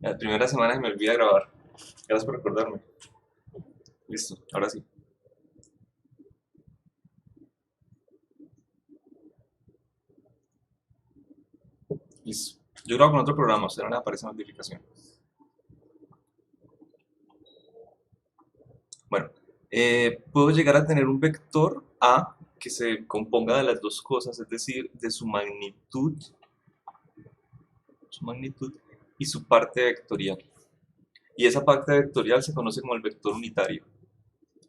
La primera semana se me olvida grabar. Gracias por recordarme. Listo, ahora sí. Listo. Yo grabo con otro programa, a usted no le aparece notificación. Bueno, puedo llegar a tener un vector A que se componga de las dos cosas, es decir, de su magnitud y su parte vectorial. Y esa parte vectorial se conoce como el vector unitario.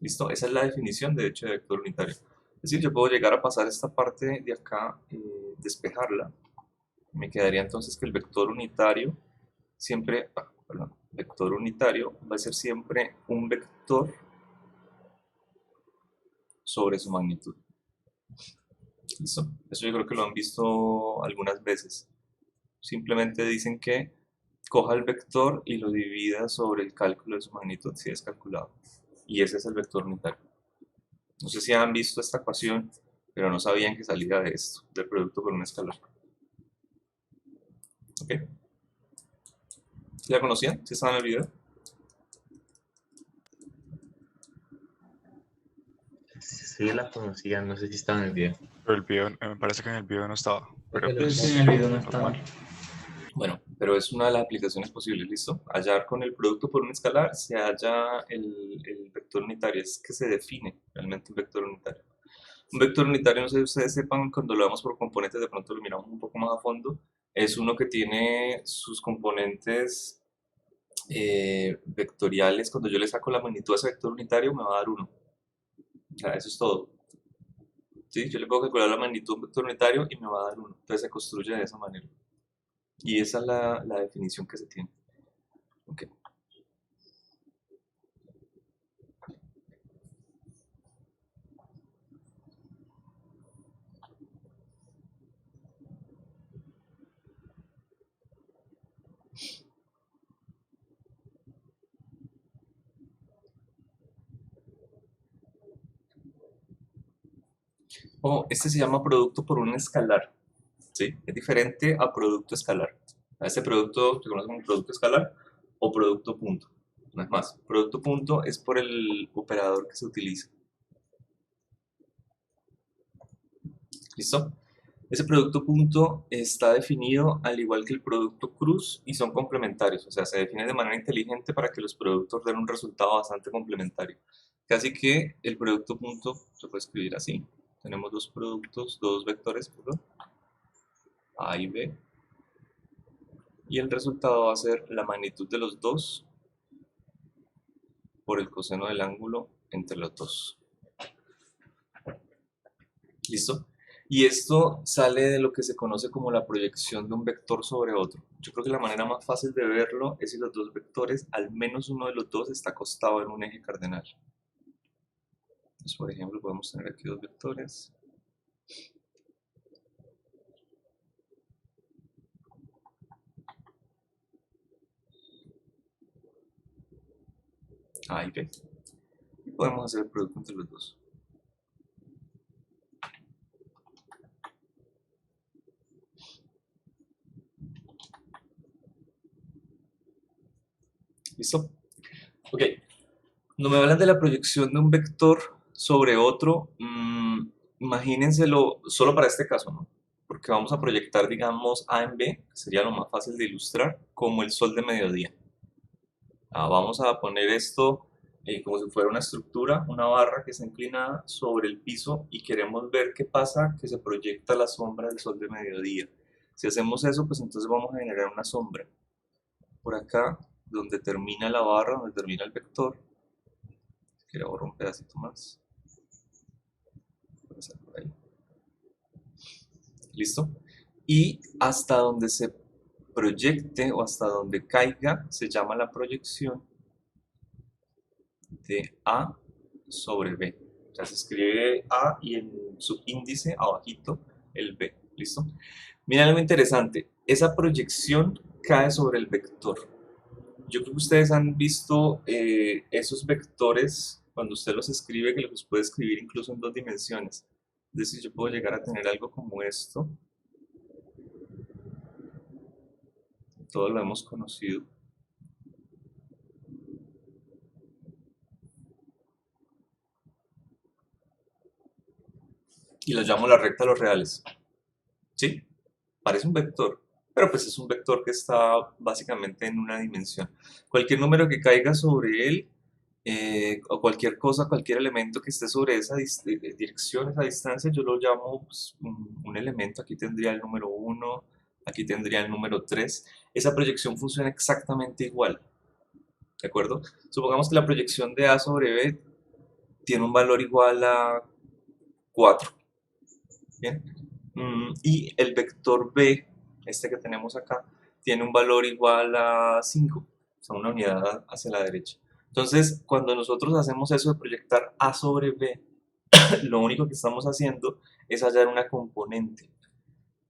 ¿Listo? Esa es la definición de hecho de vector unitario. Es decir, yo puedo llegar a pasar esta parte de acá, despejarla. Me quedaría entonces que el vector unitario siempre, perdón, vector unitario va a ser siempre un vector sobre su magnitud. ¿Listo? Eso yo creo que lo han visto algunas veces. Simplemente dicen que coja el vector y lo divida sobre el cálculo de su magnitud si es calculado. Y ese es el vector unitario. No sé si han visto esta ecuación, pero no sabían que salía de esto, del producto por un escalar. ¿Ok? ¿Sí la conocían? ¿Sí estaban en el video? Sí la conocía, no sé si estaba en el video. Pero el video, me parece que en el video no estaba. Pero Pero sí, pues, en el video no estaba. normal. Bueno, pero es una de las aplicaciones posibles, ¿listo? Hallar con el producto por un escalar se halla el vector unitario, es que se define realmente un vector unitario. Un vector unitario, no sé si ustedes sepan, cuando lo vemos por componentes, de pronto lo miramos un poco más a fondo, es uno que tiene sus componentes vectoriales. Cuando yo le saco la magnitud a ese vector unitario, me va a dar 1. O sea, eso es todo. ¿Sí? Yo le puedo calcular la magnitud de un vector unitario y me va a dar 1. Entonces se construye de esa manera. Y esa es la definición que se tiene. Ok. Oh, este se llama producto por un escalar, ¿sí? Es diferente a producto escalar. A este producto se conoce como producto escalar o producto punto. No es más, producto punto es por el operador que se utiliza. ¿Listo? Ese producto punto está definido al igual que el producto cruz y son complementarios, o sea, se define de manera inteligente para que los productos den un resultado bastante complementario. Casi que el producto punto se puede escribir así. Tenemos dos productos, dos vectores, perdón, A y B, y el resultado va a ser la magnitud de los dos por el coseno del ángulo entre los dos. ¿Listo? Y esto sale de lo que se conoce como la proyección de un vector sobre otro. Yo creo que la manera más fácil de verlo es si los dos vectores, al menos uno de los dos, está acostado en un eje cardenal. Entonces, por ejemplo, podemos tener aquí dos vectores. A y B. Y podemos hacer el producto entre los dos. ¿Listo? Ok. Cuando me hablan de la proyección de un vector sobre otro, imagínenselo solo para este caso, ¿no? Porque vamos a proyectar, digamos, A en B, que sería lo más fácil de ilustrar, como el sol de mediodía. Vamos a poner esto como si fuera una estructura, una barra que está inclinada sobre el piso y queremos ver qué pasa, que se proyecta la sombra del sol de mediodía. Si hacemos eso, pues entonces vamos a generar una sombra. Por acá, donde termina la barra, donde termina el vector, quiero borrar un pedacito más. Por ahí. ¿Listo? Y hasta donde se proyecte o hasta donde caiga se llama la proyección de A sobre B. O sea, se escribe A y en subíndice abajito el B. ¿Listo? Miren algo interesante. Esa proyección cae sobre el vector. Yo creo que ustedes han visto esos vectores cuando usted los escribe, que los puede escribir incluso en dos dimensiones. Es decir, yo puedo llegar a tener algo como esto. Todos lo hemos conocido. y lo llamo la recta de los reales. ¿Sí? Parece un vector, pero pues es un vector que está básicamente en una dimensión. Cualquier número que caiga sobre él, o cualquier cosa, cualquier elemento que esté sobre esa dirección, esa distancia, yo lo llamo pues, un elemento. Aquí tendría el número 1, aquí tendría el número 3. Esa proyección funciona exactamente igual, ¿de acuerdo? Supongamos que la proyección de A sobre B tiene un valor igual a 4, ¿bien? Y el vector B, este que tenemos acá, tiene un valor igual a 5, o sea, una unidad hacia la derecha. Entonces, cuando nosotros hacemos eso de proyectar A sobre B, lo único que estamos haciendo es hallar una componente.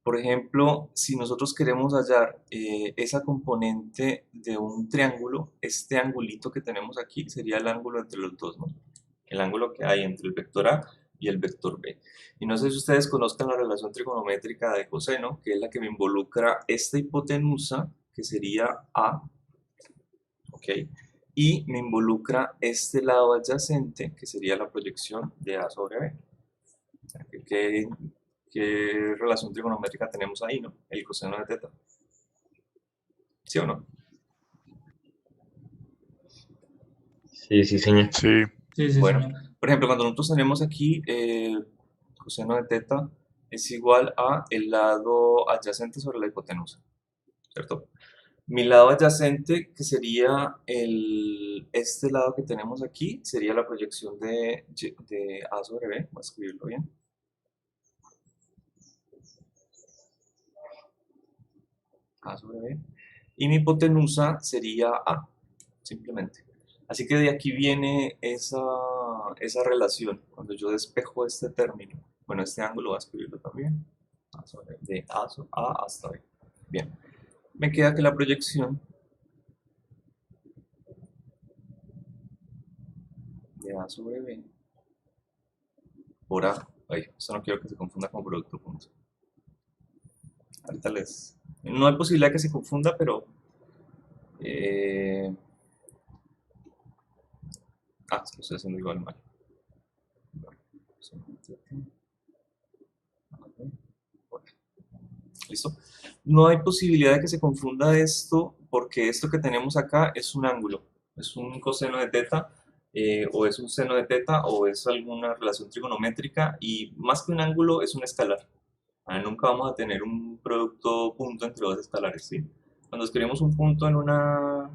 Por ejemplo, si nosotros queremos hallar esa componente de un triángulo, este angulito que tenemos aquí sería el ángulo entre los dos, ¿no? El ángulo que hay entre el vector A y el vector B. Y no sé si ustedes conozcan la relación trigonométrica de coseno, que es la que me involucra esta hipotenusa, que sería A, ¿ok? Y me involucra este lado adyacente, que sería la proyección de A sobre B. O sea, ¿qué relación trigonométrica tenemos ahí, no? El coseno de teta. ¿Sí o no? Sí, sí, señor. Sí, Sí, sí, Bueno, señor. por ejemplo, cuando nosotros tenemos aquí coseno de teta es igual a el lado adyacente sobre la hipotenusa, ¿cierto? Mi lado adyacente, que sería este lado que tenemos aquí, sería la proyección de A sobre B. Voy a escribirlo bien. A sobre B. Y mi hipotenusa sería A, simplemente. Así que de aquí viene esa relación. Cuando yo despejo este término, bueno, este ángulo voy a escribirlo también. De A hasta B. Bien. Me queda que la proyección de A sobre B por A. Ay, esto no quiero que se confunda con producto punto. Ahorita les... No hay posibilidad que se confunda, pero... es que lo estoy haciendo igual mal. ¿Listo? No hay posibilidad de que se confunda esto porque esto que tenemos acá es un ángulo, es un coseno de teta, o es un seno de teta, o es alguna relación trigonométrica, y más que un ángulo es un escalar. Nunca vamos a tener un producto punto entre dos escalares, ¿sí? Cuando escribimos un punto en una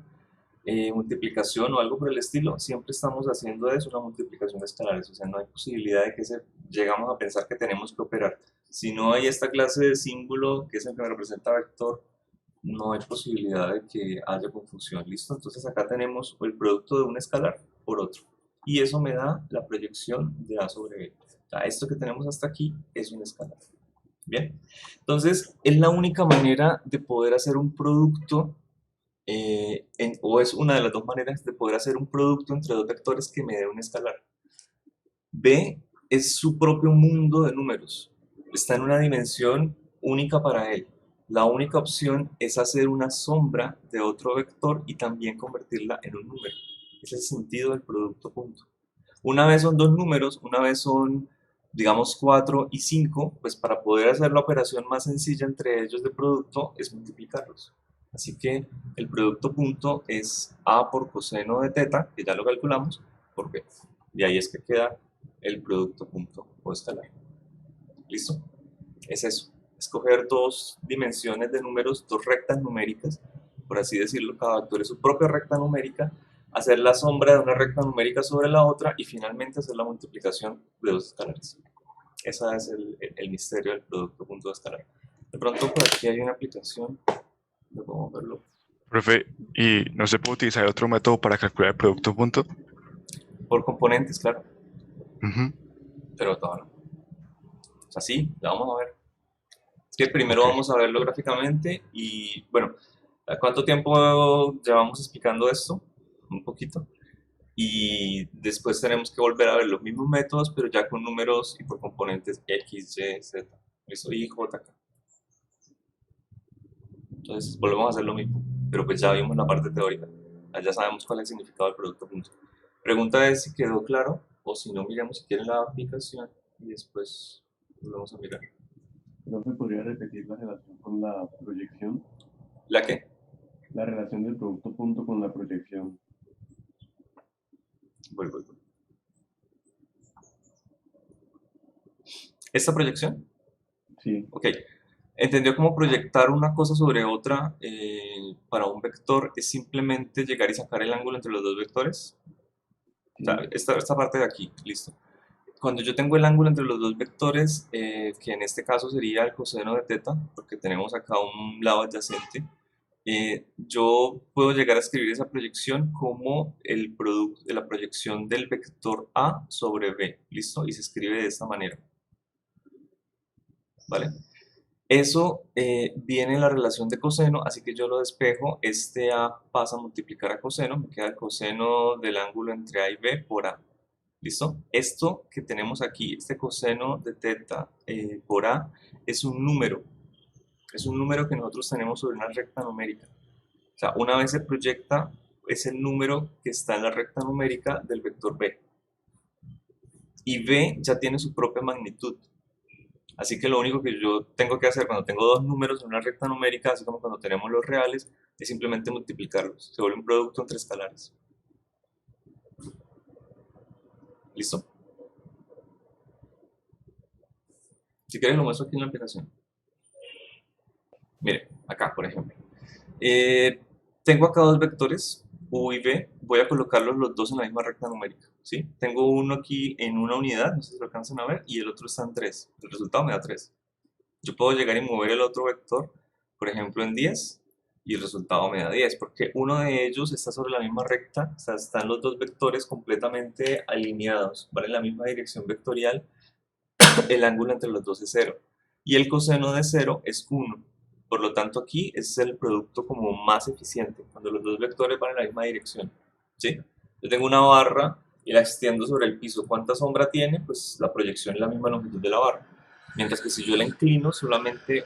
multiplicación o algo por el estilo, siempre estamos haciendo eso, una multiplicación de escalares, o sea, no hay posibilidad de que llegamos a pensar que tenemos que operar. Si no hay esta clase de símbolo, que es el que me representa vector, no hay posibilidad de que haya confusión, ¿listo? Entonces acá tenemos el producto de un escalar por otro, y eso me da la proyección de A sobre B. O sea, esto que tenemos hasta aquí es un escalar. Bien, entonces es la única manera de poder hacer un producto, o es una de las dos maneras de poder hacer un producto entre dos vectores que me dé un escalar. B es su propio mundo de números, está en una dimensión única para él. La única opción es hacer una sombra de otro vector y también convertirla en un número. Ese es el sentido del producto punto. Una vez son dos números, una vez son, digamos, 4 y 5, pues para poder hacer la operación más sencilla entre ellos de producto es multiplicarlos. Así que el producto punto es A por coseno de teta, que ya lo calculamos, por B. Y ahí es que queda el producto punto o escalar. ¿Listo? Es eso. Escoger dos dimensiones de números, dos rectas numéricas, por así decirlo, cada vector es su propia recta numérica, hacer la sombra de una recta numérica sobre la otra y finalmente hacer la multiplicación de dos escalares. Ese es el misterio del producto punto escalar. De pronto por aquí hay una aplicación, no podemos verlo. profe, ¿y no se puede utilizar otro método para calcular el producto punto? Por componentes, claro, Ujú. pero todavía no. O sea, sí, la vamos a ver. Es que primero Ok. vamos a verlo gráficamente y, bueno, ¿cuánto tiempo llevamos explicando esto? Un poquito. Y después tenemos que volver a ver los mismos métodos, pero ya con números y por componentes X, Y, Z. ¿Listo? Y J, K. Entonces volvemos a hacer lo mismo, pero pues ya vimos la parte teórica. Ya sabemos cuál es el significado del producto punto. Pregunta es si quedó claro, o si no, miremos si quieren la aplicación y después Vamos a mirar. ¿No se podría repetir la relación con la proyección? ¿La qué? La relación del producto punto con la proyección. Voy. ¿Esta proyección? Sí, Ok. ¿Entendió cómo proyectar una cosa sobre otra para un vector es simplemente llegar y sacar el ángulo entre los dos vectores? O sí. sea, esta parte de aquí, listo. Cuando yo tengo el ángulo entre los dos vectores, que en este caso sería el coseno de teta, porque tenemos acá un lado adyacente, yo puedo llegar a escribir esa proyección como el producto de la proyección del vector A sobre B, ¿listo? Y se escribe de esta manera, ¿vale? Eso viene en la relación de coseno, así que yo lo despejo, este A pasa a multiplicar a coseno, me queda el coseno del ángulo entre A y B por A. ¿Listo? Esto que tenemos aquí, este coseno de teta por A, es un número. Es un número que nosotros tenemos sobre una recta numérica. O sea, una vez se proyecta, es el número que está en la recta numérica del vector B. Y B ya tiene su propia magnitud. Así que lo único que yo tengo que hacer cuando tengo dos números en una recta numérica, así como cuando tenemos los reales, es simplemente multiplicarlos. Se vuelve un producto entre escalares. ¿Listo? Si quieres lo muestro aquí en la aplicación. Mire, acá por ejemplo. Tengo acá dos vectores, U y V, voy a colocarlos los dos en la misma recta numérica, ¿sí? Tengo uno aquí en una unidad, no sé si lo alcanzan a ver, y el otro está en 3. El resultado me da 3. Yo puedo llegar y mover el otro vector, por ejemplo en 10, y el resultado me da 10, porque uno de ellos está sobre la misma recta, o sea, están los dos vectores completamente alineados, van en la misma dirección vectorial, el ángulo entre los dos es 0, y el coseno de 0 es 1. Por lo tanto, aquí es el producto como más eficiente, cuando los dos vectores van en la misma dirección, ¿sí? Yo tengo una barra y la extiendo sobre el piso. ¿Cuánta sombra tiene? Pues la proyección es la misma longitud de la barra. Mientras que si yo la inclino, solamente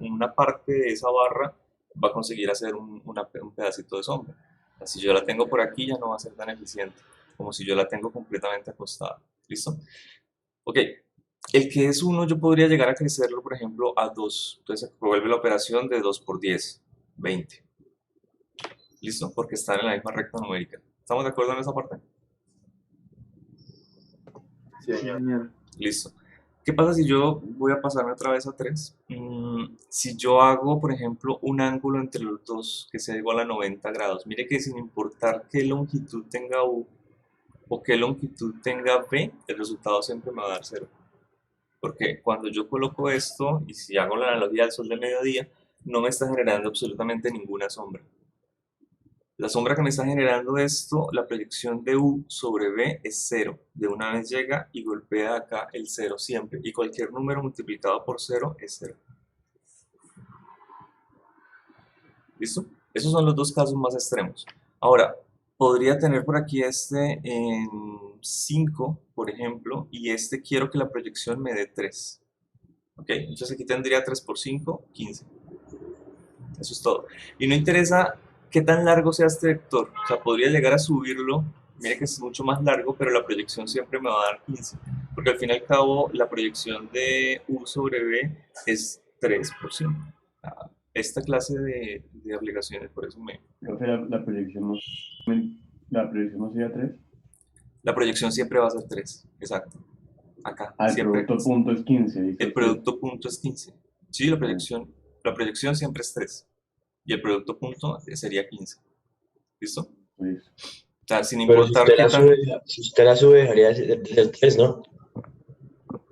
una parte de esa barra va a conseguir hacer un pedacito de sombra. O sea, si yo la tengo por aquí, ya no va a ser tan eficiente como si yo la tengo completamente acostada. ¿Listo? Ok, el que es 1 yo podría llegar a crecerlo, por ejemplo, a 2. Entonces se vuelve la operación de 2 por 10, 20. ¿Listo? Porque están en la misma recta numérica. ¿Estamos de acuerdo en esa parte? Sí, Sí, señor. señor. Listo. ¿Qué pasa si yo voy a pasarme otra vez a 3? Si yo hago, por ejemplo, un ángulo entre los dos que sea igual a 90 grados, mire que sin importar qué longitud tenga U o qué longitud tenga B, el resultado siempre me va a dar 0. Porque cuando yo coloco esto, y si hago la analogía al sol de mediodía, no me está generando absolutamente ninguna sombra. La sombra que me está generando esto, la proyección de U sobre B es 0. De una vez llega y golpea acá el 0 siempre. Y cualquier número multiplicado por 0 es 0. ¿Listo? Esos son los dos casos más extremos. Ahora, podría tener por aquí este en 5, por ejemplo, y este quiero que la proyección me dé 3. ¿Ok? Entonces aquí tendría 3 por 5, 15. Eso es todo. Y no interesa qué tan largo sea este vector. O sea, podría llegar a subirlo. Mire que es mucho más largo, pero la proyección siempre me va a dar 15. Porque al fin y al cabo, la proyección de U sobre B es 3 por 5. Esta clase de aplicaciones, por eso me... Profe, la proyección no sería 3. La proyección siempre va a ser 3. Exacto. Acá. Ah, el Siempre. producto punto es 15, dice El usted. producto punto es 15. Sí, la proyección siempre es 3. Y el producto punto sería 15. ¿Listo? Pues, O sea, sin Pero si importar usted qué la tan... sube, si usted la sube, dejaría de ser 3, ¿no?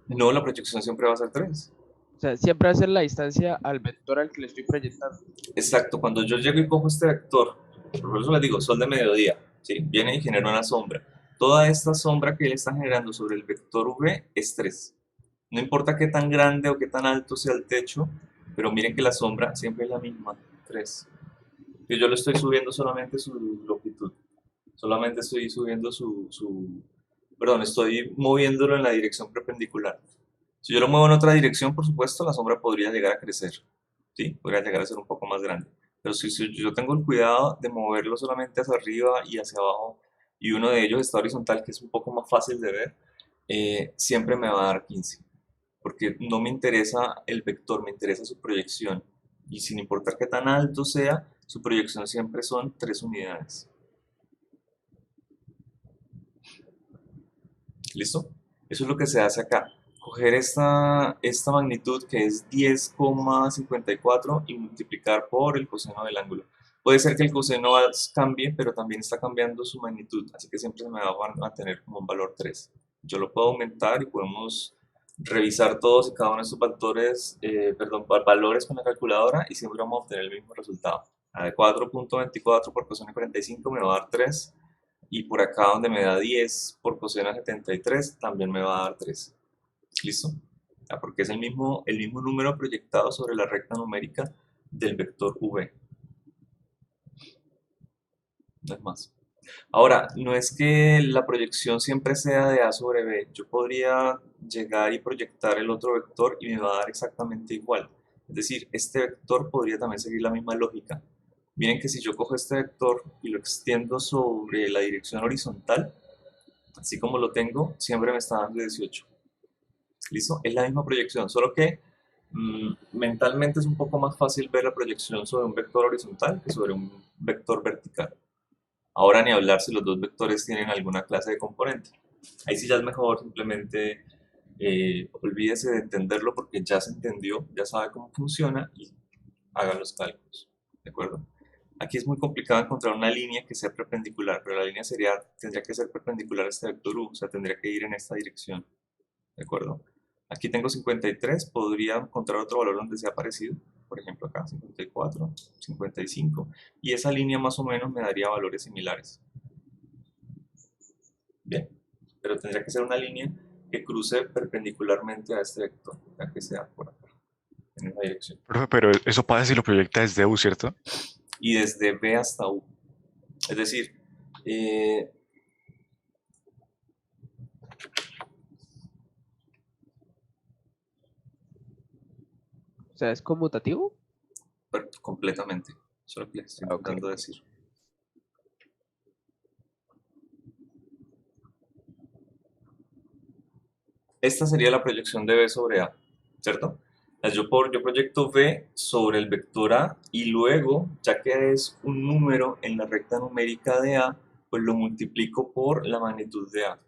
No, la proyección siempre va a ser 3. O sea, siempre hacer la distancia al vector al que le estoy proyectando. Exacto, cuando yo llego y cojo este vector, por eso les digo, sol de mediodía, ¿sí? Viene y genera una sombra. Toda esta sombra que él está generando sobre el vector V es 3. No importa qué tan grande o qué tan alto sea el techo, pero miren que la sombra siempre es la misma, 3. Y yo le estoy subiendo solamente su longitud, solamente estoy subiendo perdón, estoy moviéndolo en la dirección perpendicular. Si yo lo muevo en otra dirección, por supuesto, la sombra podría llegar a crecer, ¿sí? Podría llegar a ser un poco más grande. Pero si yo tengo el cuidado de moverlo solamente hacia arriba y hacia abajo, y uno de ellos está horizontal, que es un poco más fácil de ver, siempre me va a dar 15. porque no me interesa el vector, me interesa su proyección. Y sin importar qué tan alto sea, su proyección siempre son 3 unidades. ¿Listo? Eso es lo que se hace acá. Coger esta magnitud que es 10,54 y multiplicar por el coseno del ángulo. Puede ser que el coseno cambie, pero también está cambiando su magnitud, así que siempre se me va a mantener como un valor 3. Yo lo puedo aumentar y podemos revisar todos y cada uno de estos valores con la calculadora y siempre vamos a obtener el mismo resultado. La de 4,24 por coseno de 45 me va a dar 3. Y por acá donde me da 10 por coseno de 73 también me va a dar 3. ¿Listo? Porque es el mismo número proyectado sobre la recta numérica del vector v. No es más. Ahora, no es que la proyección siempre sea de a sobre b. Yo podría llegar y proyectar el otro vector y me va a dar exactamente igual. Es decir, este vector podría también seguir la misma lógica. Miren que si yo cojo este vector y lo extiendo sobre la dirección horizontal, así como lo tengo, siempre me está dando 18. ¿Listo? Es la misma proyección, solo que mentalmente es un poco más fácil ver la proyección sobre un vector horizontal que sobre un vector vertical. Ahora ni hablar si los dos vectores tienen alguna clase de componente. Ahí sí ya es mejor simplemente olvídese de entenderlo porque ya se entendió, ya sabe cómo funciona y haga los cálculos. ¿De acuerdo? Aquí es muy complicado encontrar una línea que sea perpendicular, pero la línea tendría que ser perpendicular a este vector u, o sea, tendría que ir en esta dirección. ¿De acuerdo? Aquí tengo 53, podría encontrar otro valor donde sea parecido, por ejemplo acá 54, 55, y esa línea más o menos me daría valores similares. Bien, pero tendría que ser una línea que cruce perpendicularmente a este vector, ya que sea por acá, en esa dirección. Profe, pero eso pasa si lo proyecta desde U, ¿cierto? Y desde B hasta U. Es decir, O sea, ¿es conmutativo? completamente. Eso es lo que les estoy Ok. intentando decir. Esta sería la proyección de B sobre A, ¿cierto? Yo proyecto B sobre el vector A y luego, ya que es un número en la recta numérica de A, pues lo multiplico por la magnitud de A.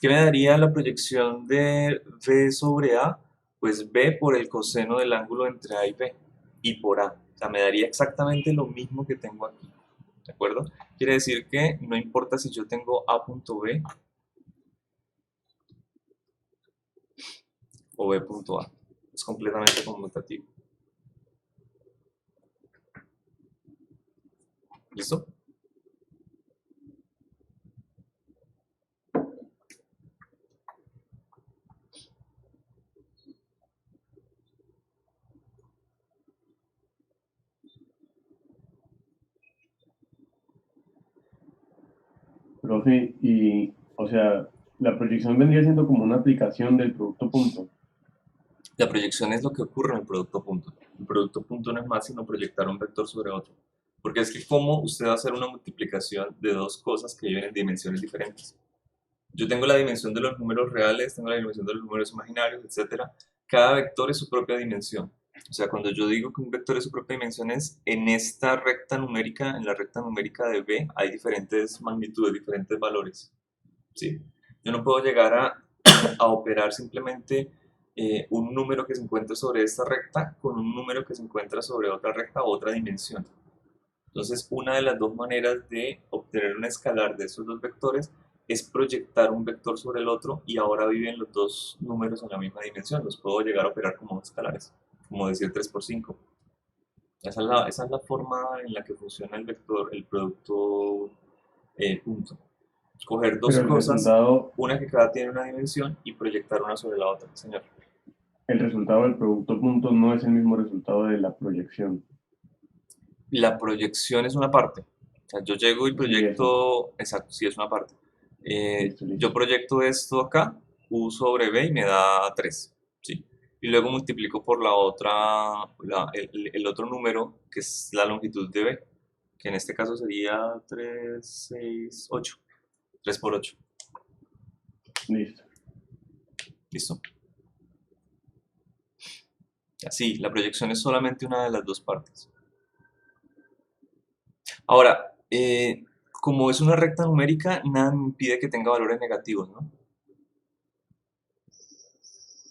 ¿Qué me daría la proyección de B sobre A? Pues B por el coseno del ángulo entre A y B y por A. O sea, me daría exactamente lo mismo que tengo aquí. ¿De acuerdo? Quiere decir que no importa si yo tengo A.B o B.A. Es completamente conmutativo. ¿Listo? Profe, y, o sea, la proyección vendría siendo como una aplicación del producto punto. La proyección es lo que ocurre en el producto punto. El producto punto no es más sino proyectar un vector sobre otro. Porque es que cómo usted va a hacer una multiplicación de dos cosas que viven en dimensiones diferentes. Yo tengo la dimensión de los números reales, tengo la dimensión de los números imaginarios, etc. Cada vector es su propia dimensión. O sea, cuando yo digo que un vector es su propia dimensión es en esta recta numérica, en la recta numérica de B, hay diferentes magnitudes, diferentes valores. ¿Sí? Yo no puedo llegar a operar simplemente un número que se encuentra sobre esta recta con un número que se encuentra sobre otra recta o otra dimensión. Entonces, una de las dos maneras de obtener un escalar de esos dos vectores es proyectar un vector sobre el otro y ahora viven los dos números en la misma dimensión. Los puedo llegar a operar como escalares, como decir 3 por 5. Esa es la forma en la que funciona el vector, el producto punto. Coger dos Pero el cosas, resultado, una que cada tiene una dimensión y proyectar una sobre la otra, señor. el resultado del producto punto no es el mismo resultado de la proyección. La proyección es una parte. O sea, yo llego y Sí, eso. proyecto, exacto, sí es una parte. Listo, Yo listo. proyecto esto acá, U sobre B y me da 3, ¿sí? Y luego multiplico por la otra, el otro número, que es la longitud de B, que en este caso sería 3, 6, 8. 3 por 8. Listo. ¿Listo? Así, la proyección es solamente una de las dos partes. Ahora, como es una recta numérica, nada me impide que tenga valores negativos, ¿no?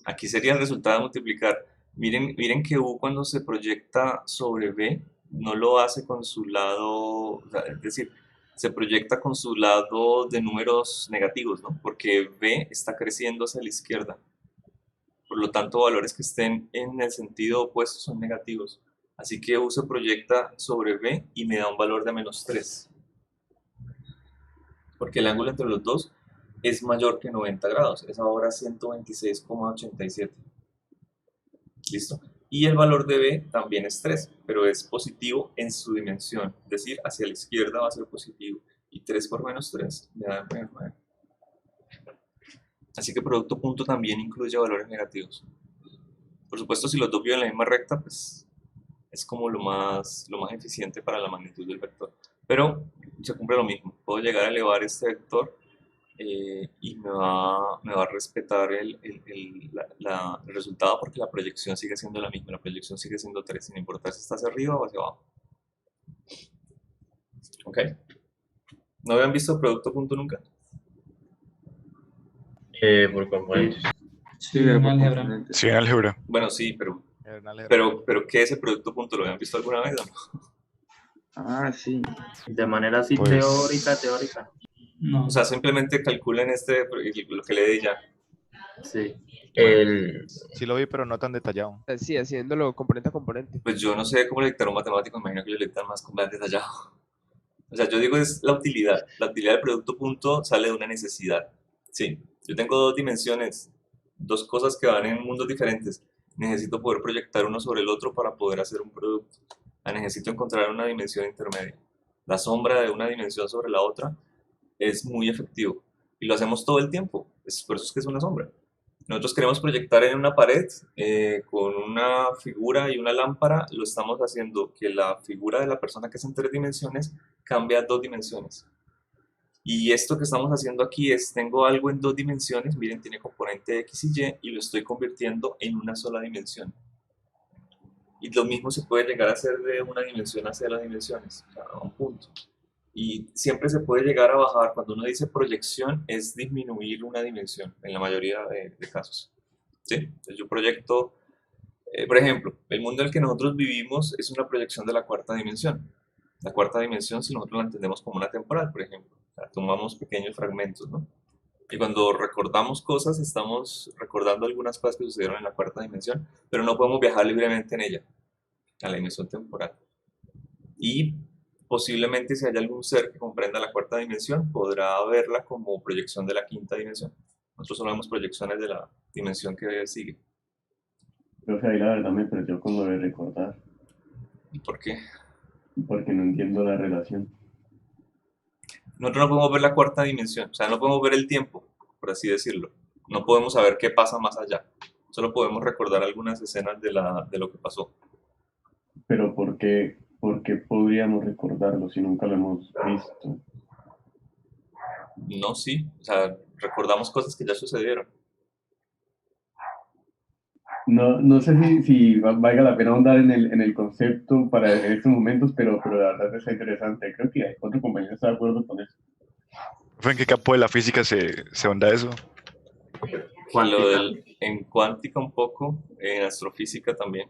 Aquí sería el resultado de multiplicar. Miren que U cuando se proyecta sobre B, no lo hace con su lado, o sea, es decir, se proyecta con su lado de números negativos, ¿no? Porque B está creciendo hacia la izquierda. Por lo tanto, valores que estén en el sentido opuesto son negativos. Así que U se proyecta sobre B y me da un valor de -3. Porque el ángulo entre los dos es mayor que 90 grados. Es ahora 126,87. ¿Listo? Y el valor de B también es 3, pero es positivo en su dimensión. Es decir, hacia la izquierda va a ser positivo. Y 3 por -3 me da -9. Así que producto punto también incluye valores negativos. Por supuesto, si los dos viven en la misma recta, pues es como lo más eficiente para la magnitud del vector. Pero se cumple lo mismo. Puedo llegar a elevar este vector y me va a respetar el resultado porque la proyección sigue siendo la misma. La proyección sigue siendo 3, sin importar si está hacia arriba o hacia abajo. ¿Ok? ¿No habían visto producto punto nunca? Por componentes. Sí, en álgebra. Sí, en álgebra. Bueno, sí, pero Era álgebra. ¿qué es el producto punto? ¿Lo habían visto alguna vez o no? Ah, sí. De manera así Pues- teórica. No. O sea, simplemente calculen lo que le di ya. Sí. Sí lo vi, pero no tan detallado. Sí, haciéndolo componente a componente. Pues yo no sé cómo le dictaron un matemático, me imagino que le dictan más detallado. O sea, yo digo es la utilidad. La utilidad del producto punto sale de una necesidad. Sí, yo tengo dos dimensiones, dos cosas que van en mundos diferentes. Necesito poder proyectar uno sobre el otro para poder hacer un producto. Necesito encontrar una dimensión intermedia. La sombra de una dimensión sobre la otra es muy efectivo. Y lo hacemos todo el tiempo. Por eso es que es una sombra. Nosotros queremos proyectar en una pared con una figura y una lámpara, lo estamos haciendo que la figura de la persona que es en 3 dimensiones cambie a 2 dimensiones. Y esto que estamos haciendo aquí es, tengo algo en 2 dimensiones, miren, tiene componente X y Y, y lo estoy convirtiendo en una sola dimensión. Y lo mismo se puede llegar a hacer de una dimensión hacia las dimensiones, o sea, a un punto. Y siempre se puede llegar a bajar, cuando uno dice proyección, es disminuir una dimensión, en la mayoría de casos. ¿Sí? Entonces yo proyecto, por ejemplo, el mundo en el que nosotros vivimos es una proyección de la cuarta dimensión. La cuarta dimensión, si nosotros la entendemos como una temporal, por ejemplo, o sea, tomamos pequeños fragmentos, ¿no? Y cuando recordamos cosas, estamos recordando algunas cosas que sucedieron en la cuarta dimensión, pero no podemos viajar libremente en ella, a la dimensión temporal. Y posiblemente si hay algún ser que comprenda la cuarta dimensión, podrá verla como proyección de la quinta dimensión. Nosotros solo vemos proyecciones de la dimensión que sigue. Profe, ahí la verdad me perdió con lo de recordar, ¿Y por qué? porque no entiendo la relación. Nosotros no podemos ver la cuarta dimensión, o sea, no podemos ver el tiempo, por así decirlo. No podemos saber qué pasa más allá. Solo podemos recordar algunas escenas de lo que pasó. Pero ¿por qué podríamos recordarlo si nunca lo hemos visto? No, sí, o sea, recordamos cosas que ya sucedieron. No sé si valga la pena ahondar en el concepto en estos momentos, pero la verdad está interesante. Creo que otro compañero está de acuerdo con eso. ¿En qué campo de la física se onda eso? En cuántica un poco, en astrofísica también.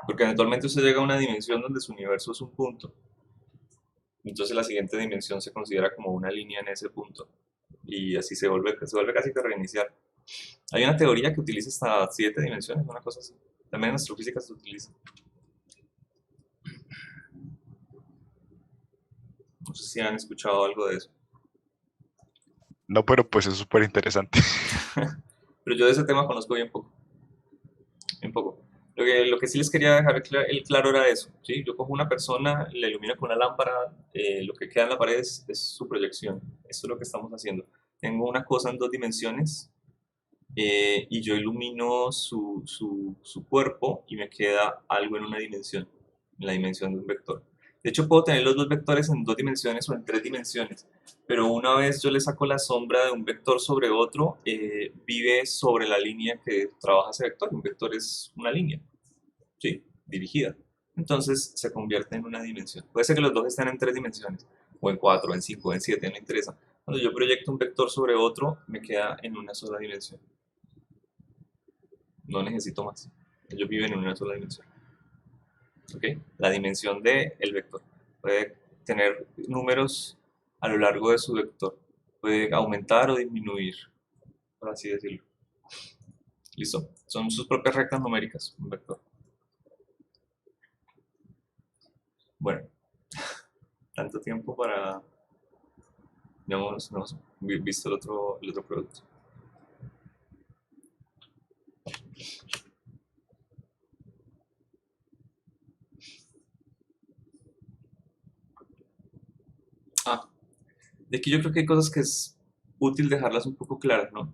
Porque eventualmente usted llega a una dimensión donde su universo es un punto. Entonces la siguiente dimensión se considera como una línea en ese punto. Y así se vuelve casi que a reiniciar. Hay una teoría que utiliza hasta 7 dimensiones, una cosa así. También en astrofísica se utiliza. No sé si han escuchado algo de eso. No, pero pues es súper interesante. Pero yo de ese tema conozco bien poco. Bien poco. Lo que sí les quería dejar claro era eso, ¿sí? Yo cojo una persona, la ilumino con una lámpara, lo que queda en la pared es su proyección. Eso es lo que estamos haciendo. Tengo una cosa en 2 dimensiones y yo ilumino su cuerpo y me queda algo en una dimensión, en la dimensión de un vector. De hecho, puedo tener los dos vectores en 2 dimensiones o en 3 dimensiones, pero una vez yo le saco la sombra de un vector sobre otro, vive sobre la línea que trabaja ese vector. Un vector es una línea, ¿sí? Dirigida. Entonces se convierte en una dimensión. Puede ser que los dos estén en 3 dimensiones, o en 4, en 5, en 7, no interesa. Cuando yo proyecto un vector sobre otro, me queda en una sola dimensión. No necesito más. Ellos viven en una sola dimensión. ¿Ok? La dimensión del vector. Puede tener números a lo largo de su vector. Puede aumentar o disminuir, por así decirlo. ¿Listo? Son sus propias rectas numéricas, un vector. Bueno, tanto tiempo para... Ya hemos visto el otro producto. De aquí yo creo que hay cosas que es útil dejarlas un poco claras, ¿no?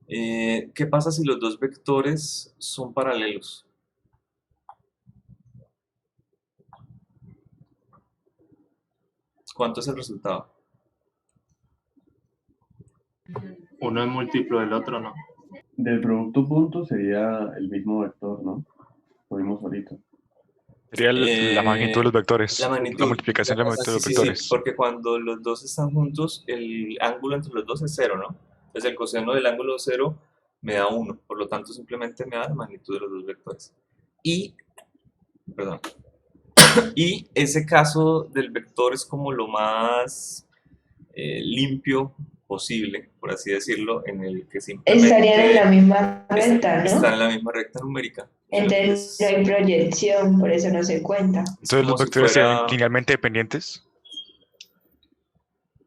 ¿Qué pasa si los dos vectores son paralelos? ¿Cuánto es el resultado? Uno es múltiplo del otro, ¿no? Del producto punto sería el mismo vector, ¿no? Lo vimos ahorita. Sería la magnitud de los vectores. La magnitud. La multiplicación de la magnitud de los Sí, vectores. porque cuando los dos están juntos, el ángulo entre los dos es 0, ¿no? Entonces el coseno del ángulo 0 me da 1, por lo tanto simplemente me da la magnitud de los dos vectores. Y ese caso del vector es como lo más limpio posible, por así decirlo, en el que simplemente... Estarían en la misma recta, ¿no? Están en la misma recta numérica. Entonces no hay proyección, por eso no se cuenta. Entonces los vectores serían linealmente dependientes.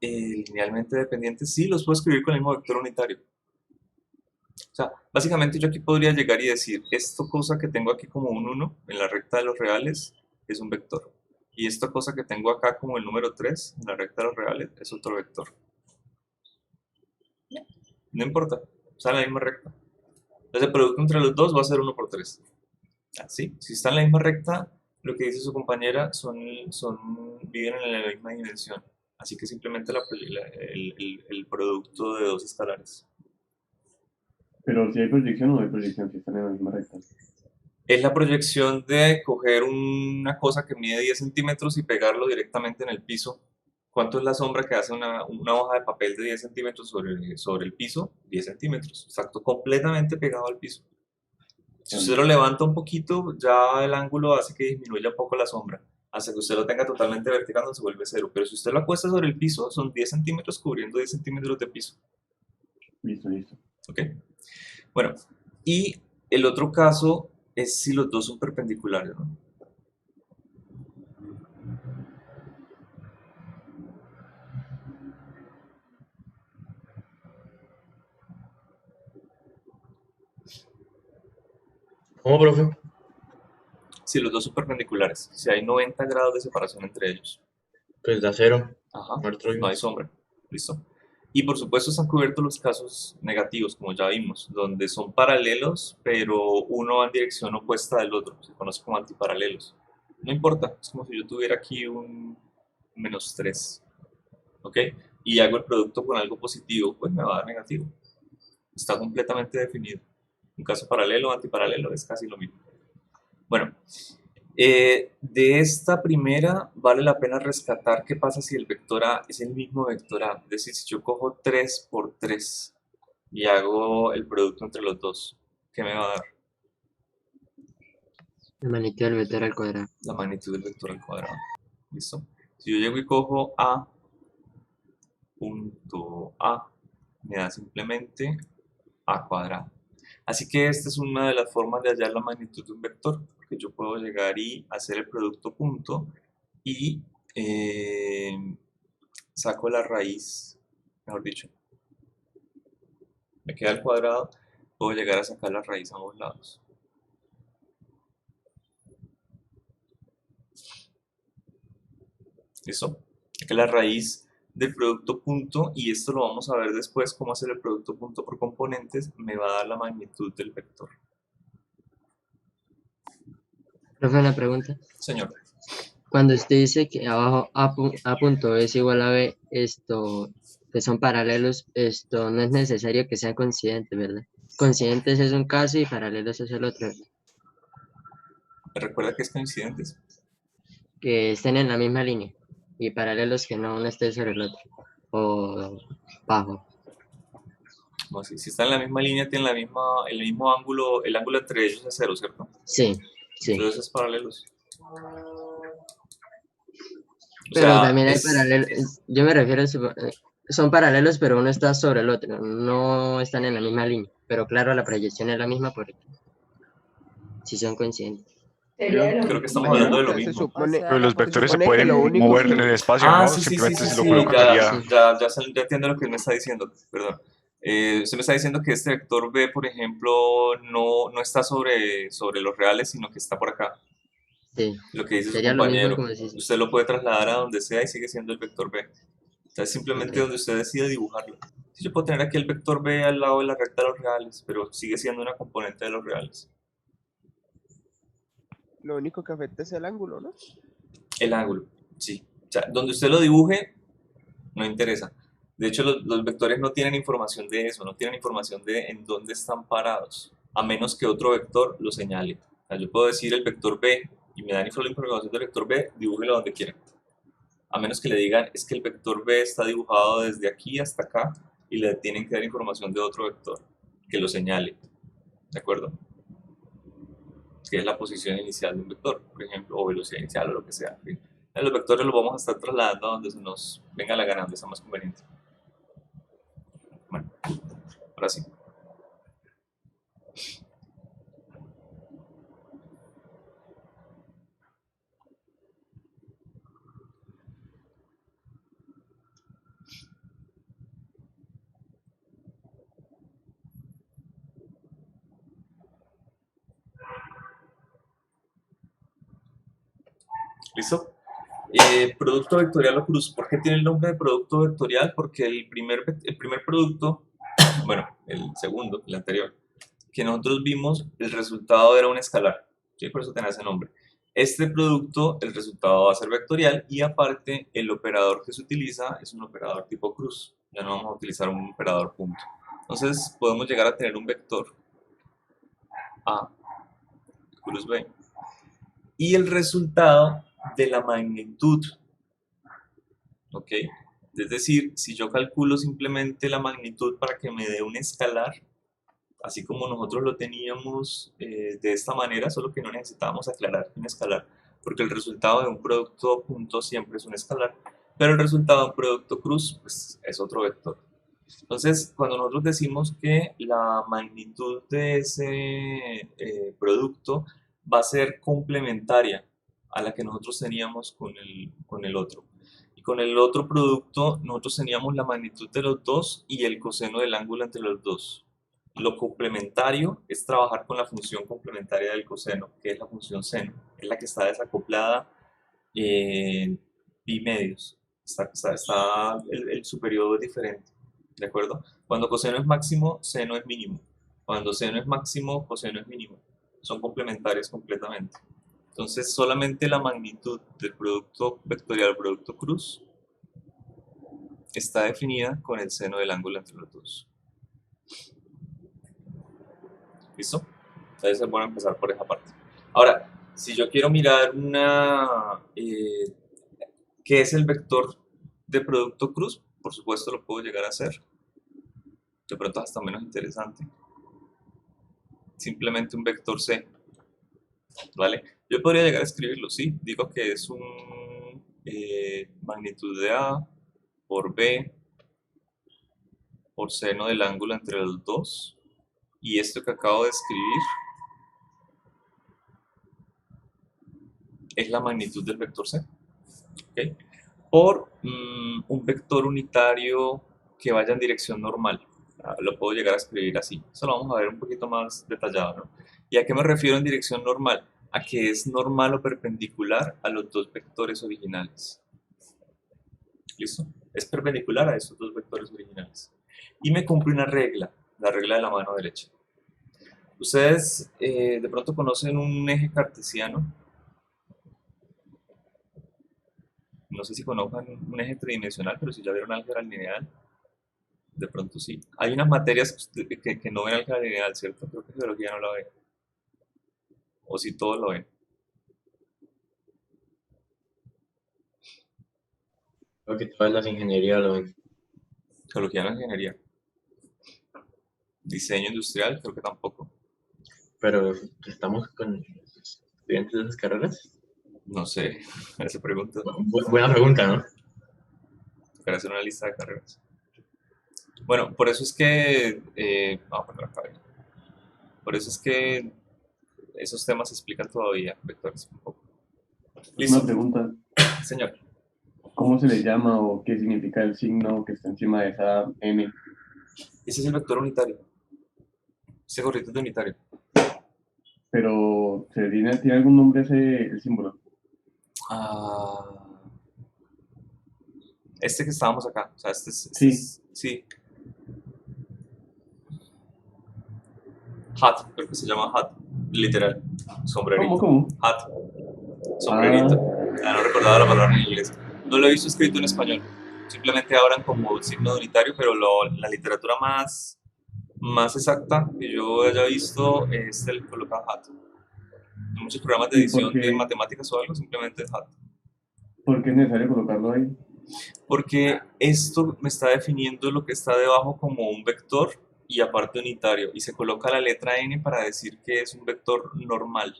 Linealmente dependientes, sí, los puedo escribir con el mismo vector unitario. O sea, básicamente yo aquí podría llegar y decir, esta cosa que tengo aquí como un 1 en la recta de los reales es un vector. Y esta cosa que tengo acá como el número 3 en la recta de los reales es otro vector. No importa, está en la misma recta. Entonces el producto entre los dos va a ser 1 por 3. ¿Sí? Si está en la misma recta, lo que dice su compañera viven en la misma dimensión. Así que simplemente el producto de dos escalares. Pero si hay proyección o no hay proyección, si están en la misma recta. Es la proyección de coger una cosa que mide 10 centímetros y pegarlo directamente en el piso. ¿Cuánto es la sombra que hace una hoja de papel de 10 centímetros sobre el piso? 10 centímetros, exacto, completamente pegado al piso. Si usted lo levanta un poquito, ya el ángulo hace que disminuya un poco la sombra. Hasta que usted lo tenga totalmente vertical, no se vuelve 0. Pero si usted lo acuesta sobre el piso, son 10 centímetros cubriendo 10 centímetros de piso. Listo. Ok. Bueno, y el otro caso es si los dos son perpendiculares, ¿no? ¿Cómo, profe? Si los dos son perpendiculares, si hay 90 grados de separación entre ellos. Pues da 0. Ajá, no hay sombra. Listo. Y por supuesto están cubiertos los casos negativos, como ya vimos, donde son paralelos, pero uno va en dirección opuesta del otro. Se conoce como antiparalelos. No importa, es como si yo tuviera aquí un -3. ¿Ok? Y hago el producto con algo positivo, pues me va a dar negativo. Está completamente definido. Un caso paralelo o antiparalelo es casi lo mismo. Bueno, de esta primera vale la pena rescatar qué pasa si el vector A es el mismo vector A. Es decir, si yo cojo 3 por 3 y hago el producto entre los dos, ¿qué me va a dar? La magnitud del vector al cuadrado. La magnitud del vector al cuadrado. ¿Listo? Si yo llego y cojo A punto A, me da simplemente A cuadrado. Así que esta es una de las formas de hallar la magnitud de un vector, porque yo puedo llegar y hacer el producto punto y saco la raíz, mejor dicho, me queda el cuadrado, puedo llegar a sacar la raíz a ambos lados. ¿Listo? Que la raíz del producto punto, y esto lo vamos a ver después, cómo hacer el producto punto por componentes, me va a dar la magnitud del vector. Profe, una pregunta. Señor. Cuando usted dice que abajo A punto es igual a B, que son paralelos, esto no es necesario que sean coincidentes, ¿verdad? Coincidentes es un caso y paralelos es el otro, Recuerda que es coincidentes. que estén en la misma línea y paralelos que no uno esté sobre el otro o bajo. No, si están en la misma línea, tienen el mismo ángulo, el ángulo entre ellos es 0, ¿cierto? Sí, sí. Entonces es paralelos. Pero también hay paralelos, yo me refiero, son paralelos, pero uno está sobre el otro, no están en la misma línea. Pero claro, la proyección es la misma porque si son coincidentes. Creo que estamos hablando de lo mismo. Pero los vectores se pueden mover en el espacio, ¿no? Sí, Simplemente si lo sí, colocaría. ya entiendo lo que me está diciendo, perdón. Usted me está diciendo que este vector B, por ejemplo, no está sobre los reales, sino que está por acá. Sí. Lo que dice su Sería lo mismo compañero. como si... Usted lo puede trasladar a donde sea y sigue siendo el vector B. O sea, es simplemente donde usted decide dibujarlo. Sí, yo puedo tener aquí el vector B al lado de la recta de los reales, pero sigue siendo una componente de los reales. Lo único que afecta es el ángulo, ¿no? El ángulo, sí. O sea, donde usted lo dibuje, no interesa. De hecho, los vectores no tienen información de eso, no tienen información de en dónde están parados, a menos que otro vector lo señale. O sea, yo puedo decir el vector B y me dan información del vector B, dibújelo donde quiera. A menos que le digan, es que el vector B está dibujado desde aquí hasta acá y le tienen que dar información de otro vector que lo señale. ¿De acuerdo? Que es la posición inicial de un vector, por ejemplo, o velocidad inicial o lo que sea. ¿Sí? Los vectores los vamos a estar trasladando a donde se nos venga la gana, donde sea más conveniente. Bueno, ahora sí. ¿Listo? Producto vectorial o cruz. ¿Por qué tiene el nombre de producto vectorial? Porque el primer producto, bueno, el segundo, el anterior, que nosotros vimos, el resultado era un escalar. ¿Sí? Por eso tenía ese nombre. Este producto, el resultado va a ser vectorial y aparte el operador que se utiliza es un operador tipo cruz. Ya no vamos a utilizar un operador punto. Entonces podemos llegar a tener un vector A, cruz B, y el resultado de la magnitud, ¿ok? Es decir, si yo calculo simplemente la magnitud para que me dé un escalar, así como nosotros lo teníamos de esta manera, solo que no necesitábamos aclarar un escalar, porque el resultado de un producto punto siempre es un escalar, pero el resultado de un producto cruz pues, es otro vector. Entonces, cuando nosotros decimos que la magnitud de ese producto va a ser complementaria a la que nosotros teníamos con el otro. Y con el otro producto nosotros teníamos la magnitud de los dos y el coseno del ángulo entre los dos. Lo complementario es trabajar con la función complementaria del coseno, que es la función seno, es la que está desacoplada en pi medios. Está su periodo es diferente, ¿de acuerdo? Cuando coseno es máximo, seno es mínimo. Cuando seno es máximo, coseno es mínimo. Son complementarios completamente. Entonces, solamente la magnitud del producto vectorial, producto cruz, está definida con el seno del ángulo entre los dos. ¿Listo? Entonces es bueno empezar por esa parte. Ahora, si yo quiero mirar ¿qué es el vector de producto cruz? Por supuesto lo puedo llegar a hacer. De pronto hasta menos interesante. Simplemente un vector C. ¿Vale? Yo podría llegar a escribirlo, sí. Digo que es un magnitud de A por B por seno del ángulo entre los dos. Y esto que acabo de escribir es la magnitud del vector C. ¿Okay? Por un vector unitario que vaya en dirección normal. Lo puedo llegar a escribir así. Eso lo vamos a ver un poquito más detallado, ¿no? ¿Y a qué me refiero en dirección normal? A que es normal o perpendicular a los dos vectores originales. ¿Listo? Es perpendicular a esos dos vectores originales. Y me cumple una regla, la regla de la mano derecha. Ustedes de pronto conocen un eje cartesiano. No sé si conozcan un eje tridimensional, pero si ya vieron álgebra lineal, de pronto sí. Hay unas materias que no ven álgebra lineal, ¿cierto? Creo que geología no la ve. O si todos lo ven. Creo que todas las ingenierías lo ven. Geología no es ingeniería. Diseño industrial, creo que tampoco. Pero estamos con estudiantes de esas carreras. No sé, esa pregunta. Buena pregunta, ¿no? Para hacer una lista de carreras. Bueno, por eso es que... vamos a poner acá. Por eso es que esos temas se explican todavía, vectores, un poco. ¿Listo? Una pregunta. Señor. ¿Cómo se le llama o qué significa el signo que está encima de esa M? Ese es el vector unitario. Ese gorrito es de unitario. Pero, ¿tiene algún nombre el símbolo? Este que estábamos acá. O sea, sí. Hat, creo que se llama hat. Literal. Sombrerito. ¿Cómo? Hat. Sombrerito. No recordaba la palabra en inglés. No lo he visto escrito en español. Simplemente hablan como signo de unitario, pero la literatura más exacta que yo haya visto es el coloca hat. En muchos programas de edición de matemáticas o algo, simplemente es hat. ¿Por qué es necesario colocarlo ahí? Porque esto me está definiendo lo que está debajo como un vector y aparte unitario. Y se coloca la letra n para decir que es un vector normal.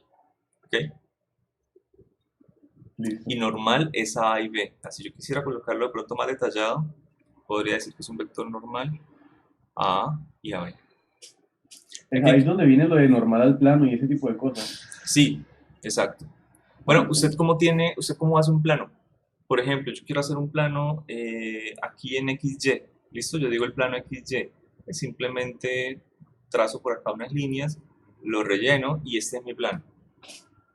¿Ok? Listo. Y normal es A y B. Si yo quisiera colocarlo de pronto más detallado, podría decir que es un vector normal A y AB. Ahí es donde viene lo de normal al plano y ese tipo de cosas. Sí, exacto. Bueno, ¿usted cómo hace un plano? Por ejemplo, yo quiero hacer un plano aquí en XY. ¿Listo? Yo digo el plano XY. Es simplemente trazo por acá unas líneas, lo relleno y este es mi plano.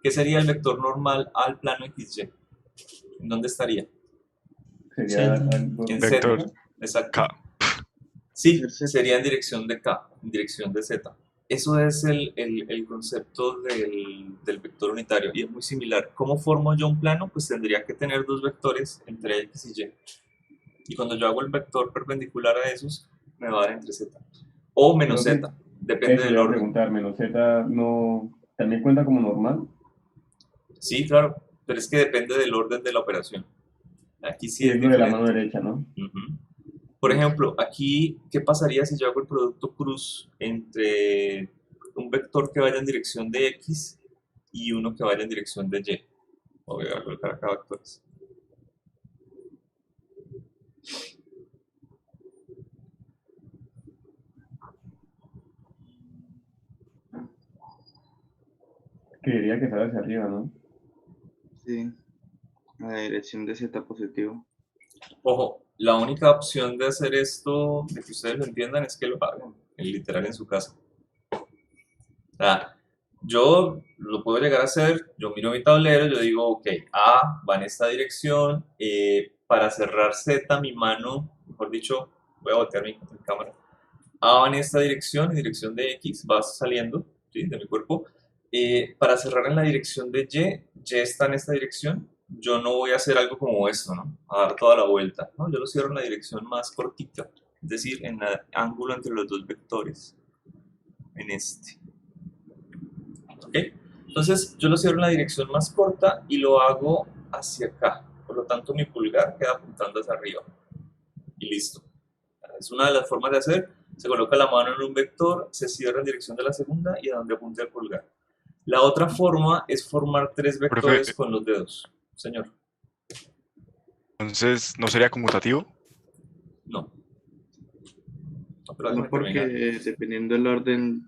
¿Qué sería el vector normal al plano XY? ¿En dónde estaría? Sería en vector Z. Exacto. K. Sí, sería en dirección de K, en dirección de Z. Eso es el concepto del vector unitario y es muy similar. ¿Cómo formo yo un plano? Pues tendría que tener dos vectores entre X y Y. Y cuando yo hago el vector perpendicular a esos, me va a dar entre Z. O menos Z, depende del orden. Preguntar, menos Z no también cuenta como normal. Sí, claro, pero es que depende del orden de la operación. Aquí sí es lo de la mano derecha, ¿no? Por ejemplo, aquí, ¿qué pasaría si yo hago el producto cruz entre un vector que vaya en dirección de X y uno que vaya en dirección de Y? Voy a colocar acá vectores. Creería que sale hacia arriba, ¿no? Sí, a la dirección de Z positivo. Ojo, la única opción de hacer esto, de que ustedes lo entiendan, es que lo hagan, literal, en su casa. O sea, yo lo puedo llegar a hacer, yo miro mi tablero, yo digo, ok, A va en esta dirección, para cerrar Z, mi mano, mejor dicho, voy a voltear mi cámara, A va en esta dirección, en dirección de X, va saliendo, ¿sí?, de mi cuerpo. Para cerrar en la dirección de Y está en esta dirección, yo no voy a hacer algo como esto, ¿no? A dar toda la vuelta, ¿no? Yo lo cierro en la dirección más cortita, es decir, en el ángulo entre los dos vectores, en este. ¿Ok? Entonces, yo lo cierro en la dirección más corta y lo hago hacia acá. Por lo tanto, mi pulgar queda apuntando hacia arriba. Y listo. Es una de las formas de hacer. Se coloca la mano en un vector, se cierra en dirección de la segunda y a donde apunte el pulgar. La otra forma es formar tres vectores con los dedos. Señor. Entonces, ¿no sería conmutativo? No. No, porque dependiendo del orden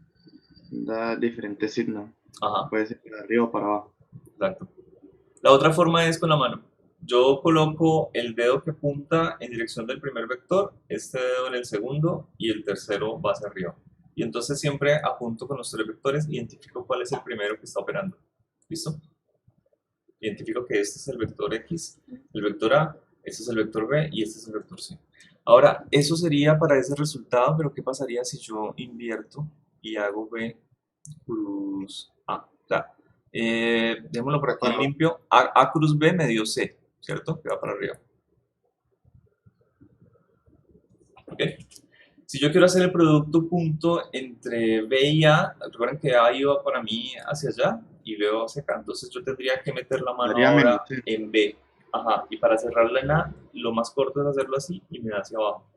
da diferentes signos. Ajá. Puede ser para arriba o para abajo. Exacto. La otra forma es con la mano. Yo coloco el dedo que apunta en dirección del primer vector, este dedo en el segundo y el tercero va hacia arriba. Y entonces siempre apunto con los tres vectores, identifico cuál es el primero que está operando. ¿Listo? Identifico que este es el vector X, el vector A, este es el vector B y este es el vector C. Ahora, eso sería para ese resultado, pero ¿qué pasaría si yo invierto y hago B cruz A? O sea, démoslo por aquí limpio. A cruz B me dio C. ¿cierto? Que va para arriba. ¿Ok? Si yo quiero hacer el producto punto entre B y A, recuerden que A iba para mí hacia allá y B hacia acá, entonces yo tendría que meter la mano Daría ahora menos, sí. en B. Ajá, y para cerrarla en A, lo más corto es hacerlo así y me da hacia abajo.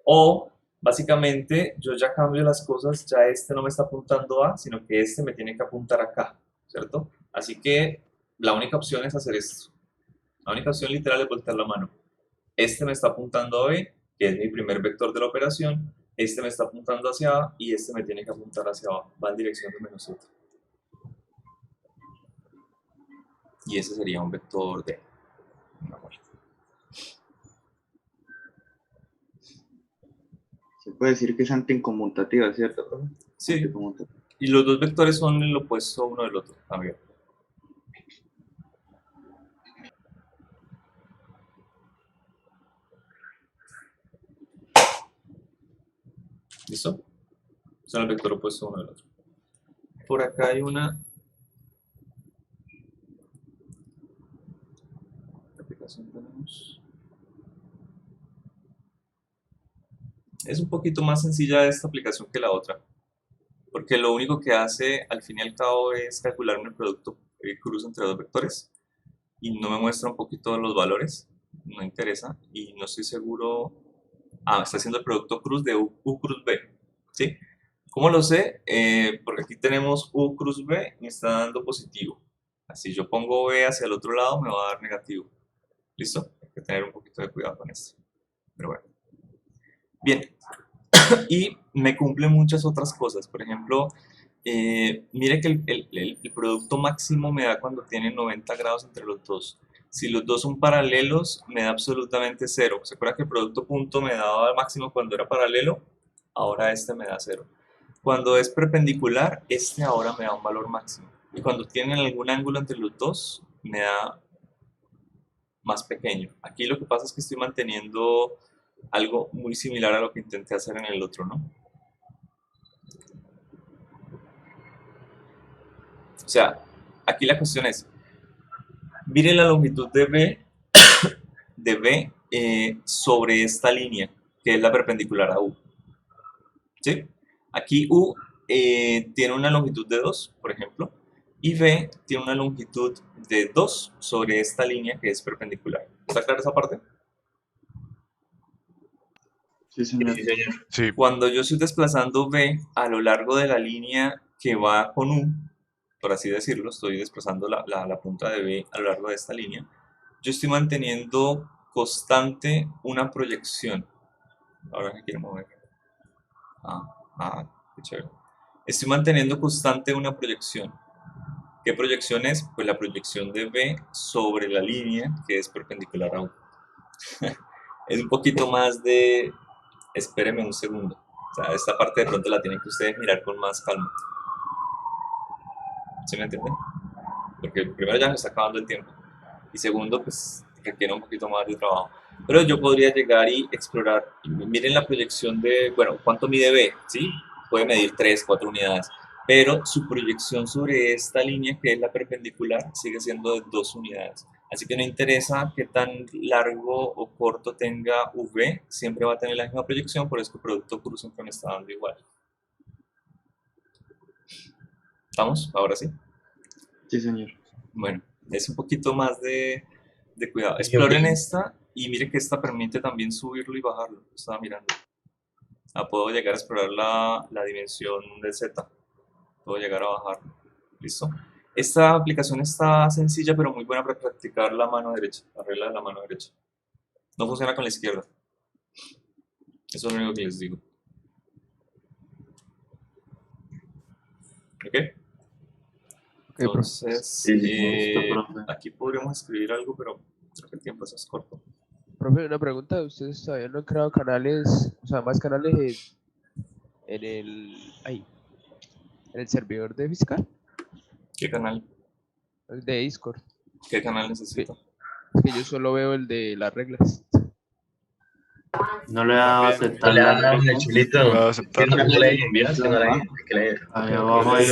O, básicamente, yo ya cambio las cosas, ya este no me está apuntando A, sino que este me tiene que apuntar acá, ¿cierto? Así que la única opción es hacer esto. La única opción literal es voltear la mano. Este me está apuntando a B, que es mi primer vector de la operación. Este me está apuntando hacia A y este me tiene que apuntar hacia abajo. Va en dirección de -7. Y ese sería un vector de una vuelta. Se puede decir que es anticonmutativa, ¿cierto, profe? Sí. Anticonmutativa. Y los dos vectores son el opuesto uno del otro también. ¿Listo? Son el vector opuesto uno del otro. Por acá hay una aplicación tenemos. Es un poquito más sencilla esta aplicación que la otra, porque lo único que hace al fin y al cabo es calcularme el producto cruz entre dos vectores y no me muestra un poquito los valores, no interesa y no estoy seguro. Está haciendo el producto cruz de U cruz B, ¿sí? ¿Cómo lo sé? Porque aquí tenemos U cruz B y me está dando positivo. Así yo pongo B hacia el otro lado me va a dar negativo. ¿Listo? Hay que tener un poquito de cuidado con esto. Pero bueno. Bien. Y me cumple muchas otras cosas. Por ejemplo, mire que el producto máximo me da cuando tiene 90 grados entre los dos. Si los dos son paralelos, me da absolutamente 0. ¿Se acuerda que el producto punto me daba el máximo cuando era paralelo? Ahora este me da 0. Cuando es perpendicular, este ahora me da un valor máximo. Y cuando tienen algún ángulo entre los dos, me da más pequeño. Aquí lo que pasa es que estoy manteniendo algo muy similar a lo que intenté hacer en el otro, ¿no? O sea, aquí la cuestión es, miren la longitud de B sobre esta línea, que es la perpendicular a U. ¿Sí? Aquí U tiene una longitud de 2, por ejemplo, y B tiene una longitud de 2 sobre esta línea que es perpendicular. ¿Está clara esa parte? Sí, señor. Sí, Cuando yo estoy desplazando B a lo largo de la línea que va con U, por así decirlo, estoy desplazando la punta de B a lo largo de esta línea, yo estoy manteniendo constante una proyección. Ahora me quiero mover. Qué chévere. Estoy manteniendo constante una proyección. ¿Qué proyección es? Pues la proyección de B sobre la línea que es perpendicular a U. Es un poquito más de... Espéreme un segundo. O sea, esta parte de pronto la tienen que ustedes mirar con más calma. ¿Sí me entienden? Porque primero ya me está acabando el tiempo. Y segundo, pues requiere un poquito más de trabajo. Pero yo podría llegar y explorar. Miren la proyección de, bueno, ¿cuánto mide B? ¿Sí? Puede medir 3, 4 unidades. Pero su proyección sobre esta línea, que es la perpendicular, sigue siendo de 2 unidades. Así que no interesa qué tan largo o corto tenga V, siempre va a tener la misma proyección, por eso el producto cruz siempre me está dando igual. ¿Estamos? ¿Ahora sí? Sí, señor. Bueno, es un poquito más de cuidado. Exploren esta y miren que esta permite también subirlo y bajarlo. Estaba mirando. Puedo llegar a explorar la dimensión de Z. Puedo llegar a bajarlo. ¿Listo? Esta aplicación está sencilla, pero muy buena para practicar la mano derecha, la regla de la mano derecha. No funciona con la izquierda. Eso es lo único que les digo. ¿Ok? Entonces, aquí podríamos escribir algo, pero creo que el tiempo es corto. Profe, una pregunta. ¿Ustedes todavía no han creado canales, o sea, más canales en el servidor de fiscal? ¿Qué canal? El de Discord. ¿Qué canal necesito? Es que yo solo veo el de las reglas. No le ha aceptado. No le ha dado el chulito. Que no le envías, que no le Ahí abajo hay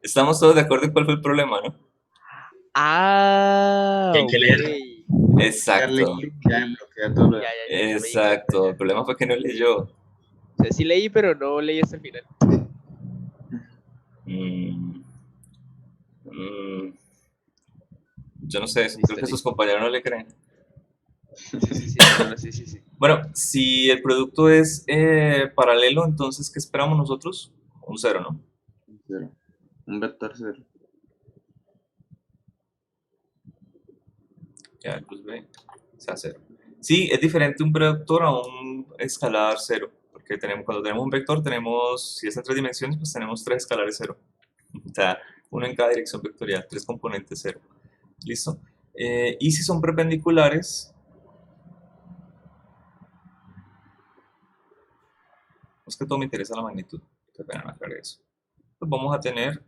Estamos todos de acuerdo en cuál fue el problema, ¿no? Ah, Hay que leer. ok. Exacto. Ya bloquea todo lo Ya, ya, ya, ya me di cuenta, Exacto. ya. El problema fue que no leyó. O sea, sí leí, pero no leí hasta el final. Mm, yo no sé, Listo, creo que sus listo. compañeros no le creen. Sí. Bueno, si el producto es paralelo, entonces, ¿qué esperamos nosotros? Un 0, ¿no? 0. Un vector 0. Ya, pues B, o sea, 0. Sí, es diferente un vector a un escalar 0, porque cuando tenemos un vector, si es en 3 dimensiones, pues tenemos 3 escalares 0. O sea, uno en cada dirección vectorial, 3 componentes 0. ¿Listo? Y si son perpendiculares, es que todo me interesa la magnitud. Qué pena, no aclaré eso. Pues vamos a tener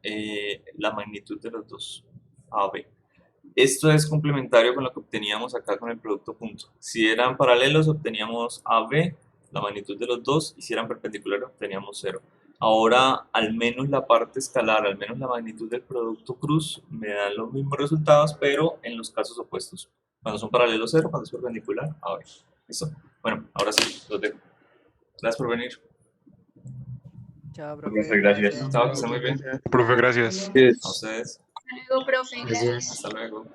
la magnitud de los dos, AB. Esto es complementario con lo que obteníamos acá con el producto punto. Si eran paralelos obteníamos AB, la magnitud de los dos, y si eran perpendiculares obteníamos 0. Ahora, al menos la parte escalar, al menos la magnitud del producto cruz, me dan los mismos resultados, pero en los casos opuestos. Cuando son paralelos 0, cuando es perpendicular, AB. ¿Listo? Bueno, ahora sí, los dejo. Gracias por venir. Chao, Profe, gracias. Chao, que estén muy bien. Profe, gracias. A ustedes. Hasta luego, profe. Gracias. Hasta luego.